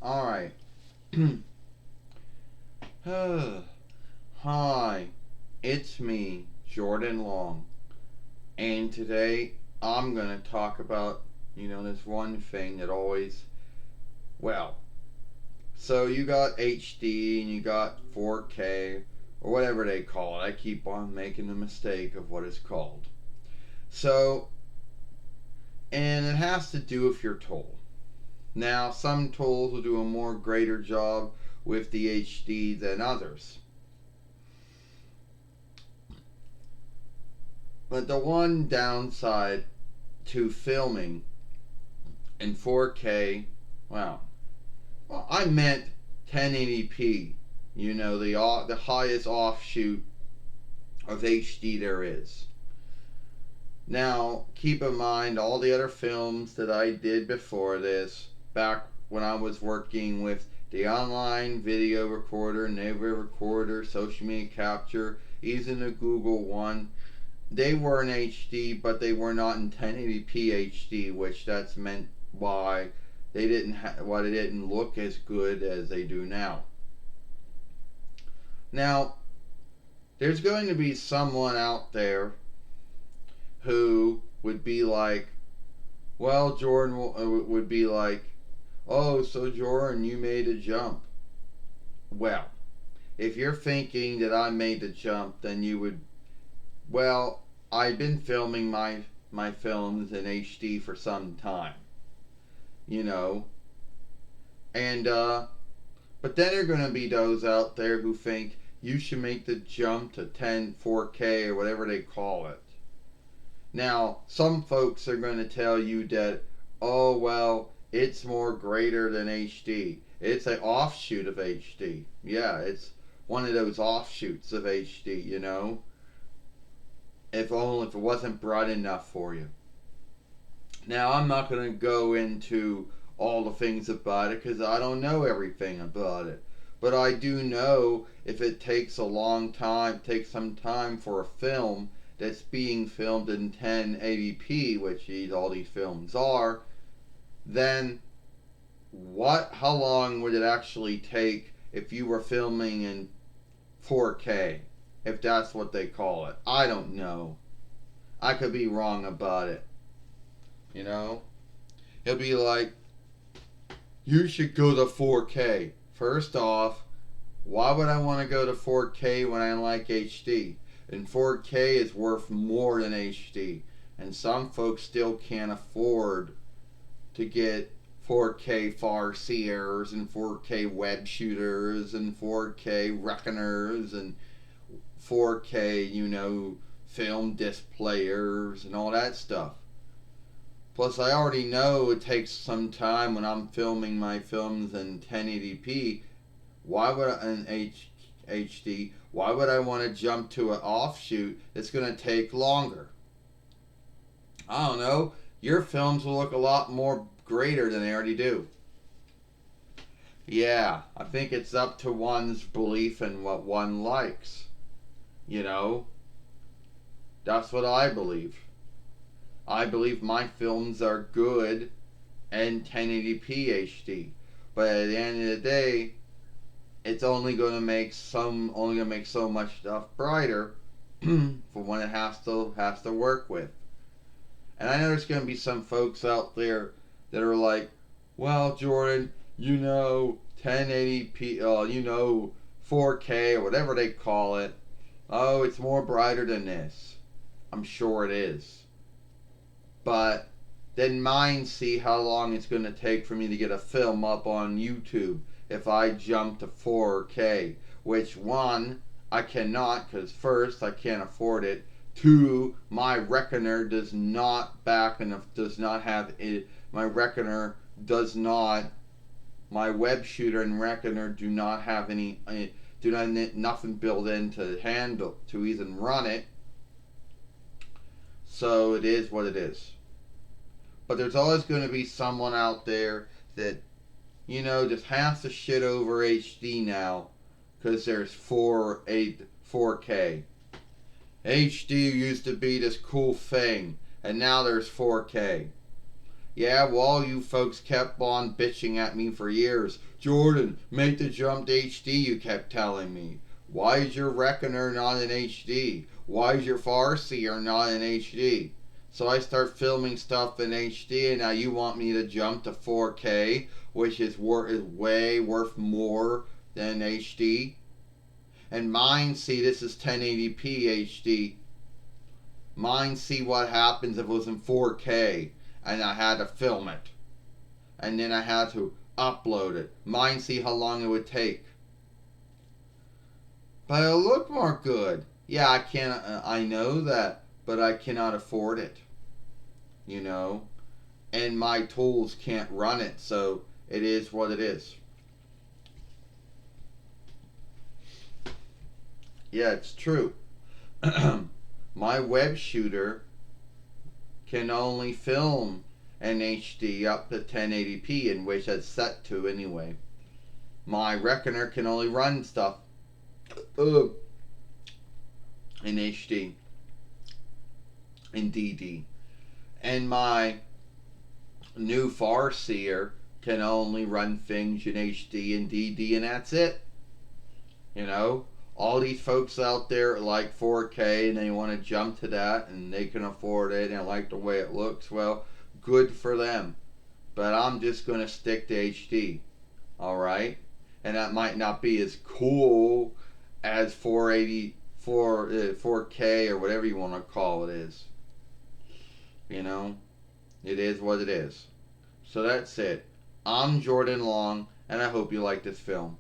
Alright. Hi, it's me, Jordan Long. And today I'm going to talk about, this one thing that always, well, so you got HD and you got 4K or whatever they call it. I keep on making the mistake of what it's called. So, and it has to do with your tool. Now, some tools will do a more greater job with the HD than others. But the one downside to filming in 4K, well, I meant 1080p, the highest offshoot of HD there is. Now, keep in mind all the other films that I did before this, back when I was working with the online video recorder, Naver recorder, social media capture, even the Google one. They were in HD, but they were not in 1080p HD, which that's meant why they didn't look as good as they do now. Now, there's going to be someone out there who would be like, well, Jordan would be like, oh, so Jordan, you made a jump. Well, if you're thinking that I made the jump, then you would, well, I've been filming my films in HD for some time, and but then there are going to be those out there who think you should make the jump to 4K or whatever they call it. Now, some folks are going to tell you that, oh, well, it's more greater than HD. It's an offshoot of HD. Yeah, it's one of those offshoots of HD, if only if it wasn't bright enough for you. Now, I'm not going to go into all the things about it because I don't know everything about it. But I do know if it takes a long time, takes some time for a film that's being filmed in 1080p, which all these films are, then how long would it actually take if you were filming in 4K, if that's what they call it? I don't know. I could be wrong about it. He'll be like, you should go to 4K. First off, why would I want to go to 4K when I like HD? And 4K is worth more than HD. And some folks still can't afford to get 4K Farseers and 4K web shooters and 4K reckoners and 4K, film disc players and all that stuff. Plus, I already know it takes some time when I'm filming my films in 1080p. Why would HD? Why would I want to jump to an offshoot that's going to take longer? I don't know. Your films will look a lot more greater than they already do. Yeah, I think it's up to one's belief in what one likes. That's what I believe. I believe my films are good and 1080p HD. But at the end of the day, it's only going to make so much stuff brighter for when it has to work with. And I know there's going to be some folks out there that are like, well, Jordan, 1080p, 4K or whatever they call it. Oh, it's more brighter than this. I'm sure it is. But then see how long it's going to take for me to get a film up on YouTube if I jump to 4K. Which, one, I cannot, because first, I can't afford it. Two, my reckoner does not have it. My reckoner does not, my web shooter and reckoner do not have nothing built in to handle, to even run it. So it is what it is. But there's always going to be someone out there that, just has to shit over HD now because there's 4K. HD used to be this cool thing, and now there's 4K. Yeah, well, you folks kept on bitching at me for years. Jordan, make the jump to HD, you kept telling me. Why is your Reckoner not in HD? Why is your Farseer not in HD? So I start filming stuff in HD, and now you want me to jump to 4K, which is way worth more than HD. And mine, see, this is 1080p HD. Mine, see what happens if it was in 4K and I had to film it. And then I had to upload it. Mine, see how long it would take. But it'll look more good. Yeah, I can't, I know that, but I cannot afford it. You know? And my tools can't run it, so it is what it is. Yeah, it's true. My web shooter can only film in HD up to 1080p, in which it's set to anyway. My Reckoner can only run stuff in HD, in DD. And my new Farseer can only run things in HD and DD, and that's it. You know? All these folks out there like 4K and they want to jump to that and they can afford it and like the way it looks. Well, good for them. But I'm just going to stick to HD. Alright? And that might not be as cool as 4K or whatever you want to call it is. You know? It is what it is. So that's it. I'm Jordan Long, and I hope you like this film.